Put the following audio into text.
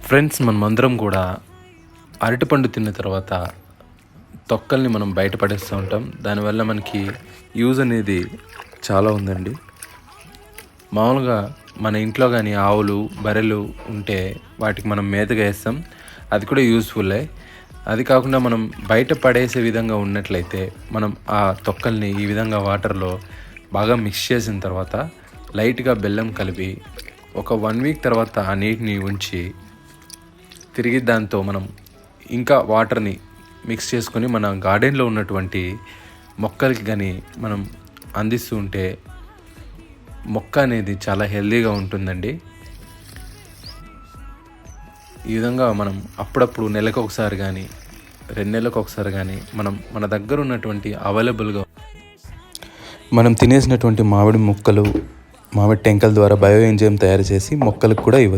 Friends, మనమందరం కూడా అరటిపండు తిన్న తర్వాత తొక్కల్ని మనం బయట పడేస్తూ ఉంటాం. దానివల్ల మనకి యూజ్ అనేది చాలా ఉందండి. మామూలుగా మన ఇంట్లో కానీ ఆవులు, బర్రెలు ఉంటే వాటికి మనం మేతగా వేస్తాం. అది కూడా యూస్ఫుల్లే. అది కాకుండా మనం బయట పడేసే విధంగా ఉన్నట్లయితే మనం ఆ తొక్కల్ని ఈ విధంగా వాటర్లో బాగా మిక్స్ చేసిన తర్వాత లైట్గా బెల్లం కలిపి ఒక 1 వీక్ తర్వాత ఆ నీటిని ఉంచి తిరిగి దాంతో మనం ఇంకా వాటర్ని మిక్స్ చేసుకొని మన గార్డెన్లో ఉన్నటువంటి మొక్కలకి కానీ మనం అందిస్తూ ఉంటే మొక్క అనేది చాలా హెల్తీగా ఉంటుందండి. ఈ విధంగా మనం అప్పుడప్పుడు నెలకు ఒకసారి కానీ 2 నెలలకు ఒకసారి కానీ మన దగ్గర ఉన్నటువంటి అవైలబుల్గా మనం తినేసినటువంటి మామిడి ముక్కలు, మామిడి టెంకల ద్వారా బయో ఎంజైమ్ తయారు చేసి మొక్కలకు కూడా ఇవ్వచ్చు.